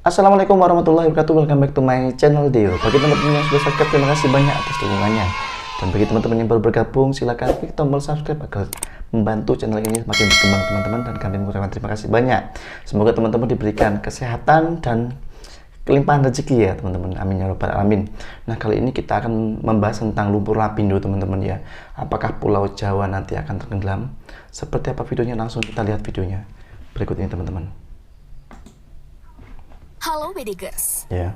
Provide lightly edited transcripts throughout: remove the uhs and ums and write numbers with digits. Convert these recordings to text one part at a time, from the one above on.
Assalamualaikum warahmatullahi wabarakatuh. Welcome back to my channel Deo. Bagi teman-teman yang sudah subscribe, terima kasih banyak atas dukungannya. Dan bagi teman-teman yang baru bergabung, silakan klik tombol subscribe agar membantu channel ini semakin berkembang teman-teman. Dan kami mengucapkan terima kasih banyak. Semoga teman-teman diberikan kesehatan dan kelimpahan rezeki ya teman-teman. Amin ya robbal alamin. Nah, kali ini kita akan membahas tentang lumpur lapindo teman-teman ya. Apakah Pulau Jawa nanti akan tenggelam? Seperti apa videonya? Langsung kita lihat videonya berikut ini teman-teman. Halo Bedikers. Ya.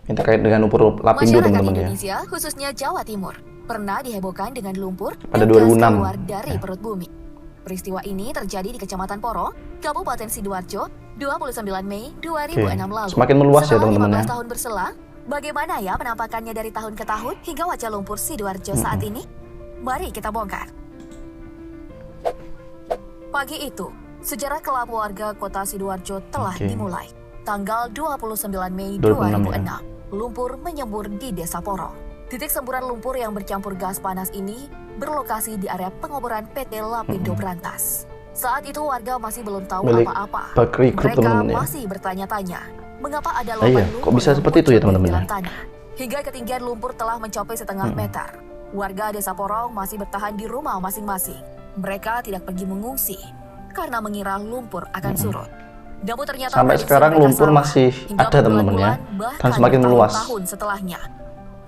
Ini terkait dengan lumpur lapindo teman-teman ya. Indonesia, khususnya Jawa Timur, pernah dihebohkan dengan lumpur pada dan 2006 gas keluar dari ya. perut bumi. Peristiwa ini terjadi di Kecamatan Poro, Kabupaten Sidoarjo, 29 Mei 2006 lalu. Semakin meluas ya Setelah teman-teman ya. 15 tahun berselang, bagaimana ya penampakannya dari tahun ke tahun hingga wajah lumpur Sidoarjo saat ini? Mari kita bongkar. Pagi itu, sejarah kelam warga kota Sidoarjo telah dimulai. Tanggal 29 Mei 2006, ya. Lumpur menyembur di Desa Poro. Titik semburan lumpur yang bercampur gas panas ini berlokasi di area pengoboran PT Lapindo Brantas. Saat itu warga masih belum tahu apa-apa. Mereka masih bertanya-tanya, mengapa ada lumpur kok bisa seperti itu ya teman-teman? Hingga ketinggian lumpur telah mencapai setengah meter. Warga Desa Porong masih bertahan di rumah masing-masing. Mereka tidak pergi mengungsi karena mengira lumpur akan surut. Namun ternyata sampai sekarang lumpur masih ada teman-teman ya, dan semakin meluas. Tahun setelahnya,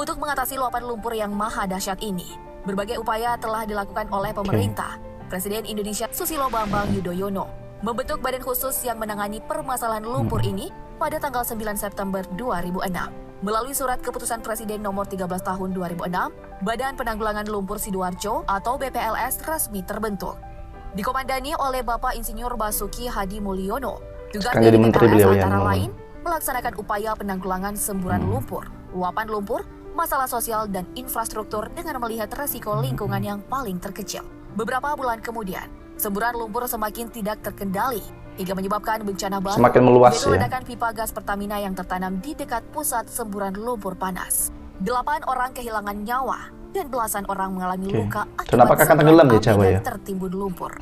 untuk mengatasi luapan lumpur yang maha dahsyat ini, berbagai upaya telah dilakukan oleh pemerintah. Presiden Indonesia Susilo Bambang Yudhoyono membentuk badan khusus yang menangani permasalahan lumpur ini pada tanggal 9 September 2006. Melalui surat keputusan Presiden nomor 13 tahun 2006, Badan Penanggulangan Lumpur Sidoarjo atau BPLS resmi terbentuk. Dikomandani oleh Bapak Insinyur Basuki Hadi Mulyono. Tugasnya di BPLS antara lain melaksanakan upaya penanggulangan semburan lumpur, luapan lumpur, masalah sosial dan infrastruktur dengan melihat resiko lingkungan yang paling terkecil. Beberapa bulan kemudian, semburan lumpur semakin tidak terkendali hingga menyebabkan bencana baru, semakin meluas ya. Ledakan pipa gas Pertamina yang tertanam di dekat pusat semburan lumpur panas. 8 orang kehilangan nyawa dan belasan orang mengalami luka akibat tenggelam di Jawa ya. Tertimbun lumpur.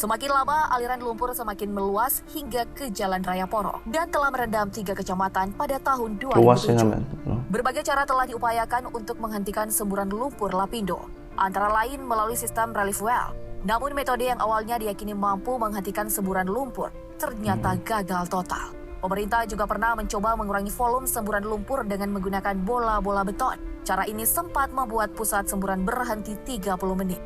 Semakin lama, aliran lumpur semakin meluas hingga ke Jalan Raya Poro dan telah merendam 3 kecamatan pada tahun 2007. Berbagai cara telah diupayakan untuk menghentikan semburan lumpur lapindo, antara lain melalui sistem relief well. Namun metode yang awalnya diyakini mampu menghentikan semburan lumpur ternyata gagal total. Pemerintah juga pernah mencoba mengurangi volume semburan lumpur dengan menggunakan bola-bola beton. Cara ini sempat membuat pusat semburan berhenti 30 menit.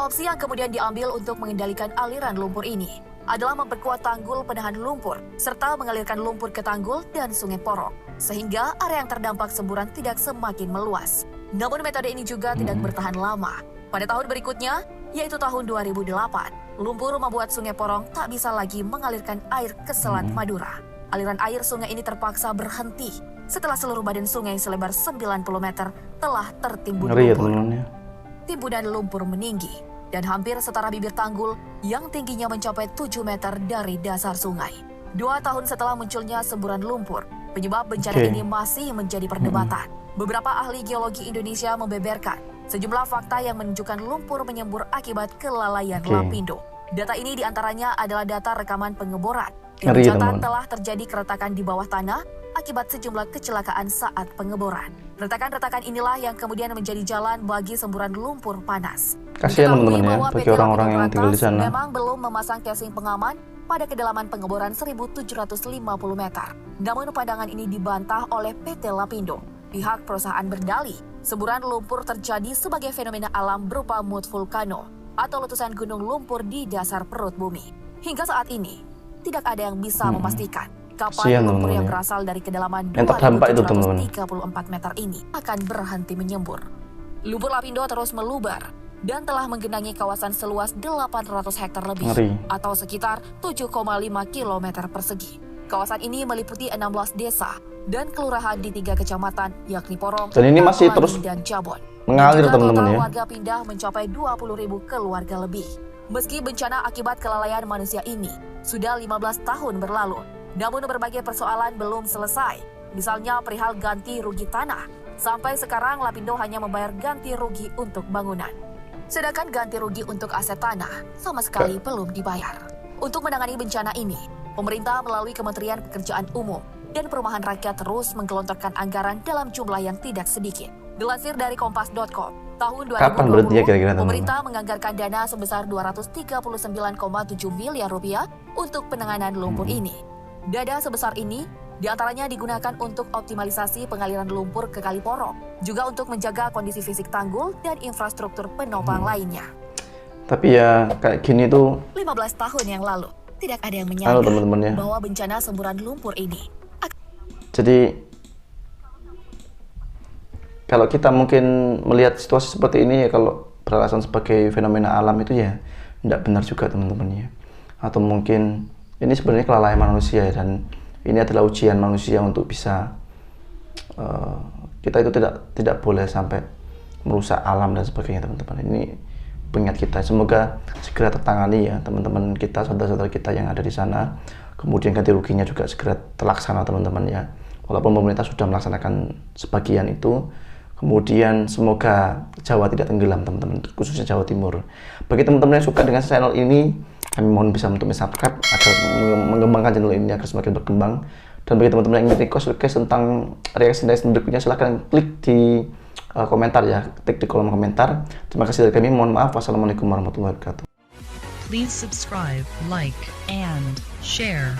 Opsi yang kemudian diambil untuk mengendalikan aliran lumpur ini adalah memperkuat tanggul penahan lumpur serta mengalirkan lumpur ke tanggul dan Sungai Poro sehingga area yang terdampak semburan tidak semakin meluas. Namun metode ini juga tidak bertahan lama. Pada tahun berikutnya, yaitu tahun 2008, lumpur membuat Sungai Porong tak bisa lagi mengalirkan air ke Selat Madura. Aliran air sungai ini terpaksa berhenti setelah seluruh badan sungai selebar 90 meter telah tertimbun lumpur. Timbunan lumpur meninggi dan hampir setara bibir tanggul yang tingginya mencapai 7 meter dari dasar sungai. 2 tahun setelah munculnya semburan lumpur, penyebab bencana ini masih menjadi perdebatan. Beberapa ahli geologi Indonesia membeberkan sejumlah fakta yang menunjukkan lumpur menyembur akibat kelalaian lapindo. Data ini diantaranya adalah data rekaman pengeboran yang mencatat telah terjadi keretakan di bawah tanah akibat sejumlah kecelakaan saat pengeboran. Retakan-retakan inilah yang kemudian menjadi jalan bagi semburan lumpur panas. Kasihan teman-teman ya, bagi orang-orang yang tinggal di sana. Memang belum memasang casing pengaman pada kedalaman pengeboran 1.750 meter. Namun pandangan ini dibantah oleh PT Lapindo. Pihak perusahaan berdalih, semburan lumpur terjadi sebagai fenomena alam berupa mud vulkano atau letusan gunung lumpur di dasar perut bumi. Hingga saat ini, tidak ada yang bisa memastikan kapan lumpur yang berasal dari kedalaman 2.734 meter ini akan berhenti menyembur. Lumpur lapindo terus meluber dan telah menggenangi kawasan seluas 800 hektar lebih atau sekitar 7,5 km persegi. Kawasan ini meliputi 16 desa dan kelurahan di 3 kecamatan yakni Porong, dan ini masih terus dan Jabon. Mengalir teman-teman ya. Warga pindah mencapai 20.000 keluarga lebih. Meski bencana akibat kelalaian manusia ini sudah 15 tahun berlalu, namun berbagai persoalan belum selesai. Misalnya perihal ganti rugi tanah. Sampai sekarang Lapindo hanya membayar ganti rugi untuk bangunan. Sedangkan ganti rugi untuk aset tanah sama sekali belum dibayar. Untuk menangani bencana ini, Pemerintah melalui Kementerian Pekerjaan Umum dan Perumahan Rakyat terus menggelontorkan anggaran dalam jumlah yang tidak sedikit. Dilansir dari Kompas.com, tahun 2020, Kapan berhenti ya kira-kira, teman-teman? pemerintah menganggarkan dana sebesar 239,7 miliar rupiah untuk penanganan lumpur ini. Dana sebesar ini diantaranya digunakan untuk optimalisasi pengaliran lumpur ke Kali Porok, juga untuk menjaga kondisi fisik tanggul dan infrastruktur penopang lainnya. Tapi ya kayak gini tuh 15 tahun yang lalu, tidak ada yang menyangka teman-teman ya. bahwa bencana semburan lumpur ini. Jadi kalau kita mungkin melihat situasi seperti ini ya, kalau beralasan sebagai fenomena alam itu ya tidak benar juga teman-teman ya. Atau mungkin ini sebenarnya kelalaian manusia ya, dan ini adalah ujian manusia untuk bisa kita itu tidak boleh sampai merusak alam dan sebagainya teman-teman. Ini pengingat kita, semoga segera tertangani ya teman-teman kita, saudara-saudara kita yang ada di sana. Kemudian ganti ruginya juga segera terlaksana teman-teman ya. Walaupun pemerintah sudah melaksanakan sebagian itu, kemudian semoga Jawa tidak tenggelam teman-teman, khususnya Jawa Timur. Bagi teman-teman yang suka dengan channel ini, kami mohon bisa untuk subscribe agar mengembangkan channel ini agar semakin berkembang. Dan bagi teman-teman yang ingin request tentang reaksi berikutnya, silahkan klik di komentar ya, klik di kolom komentar. Terima kasih dari kami, mohon maaf. Wassalamualaikum warahmatullahi wabarakatuh. Please subscribe, like, and share.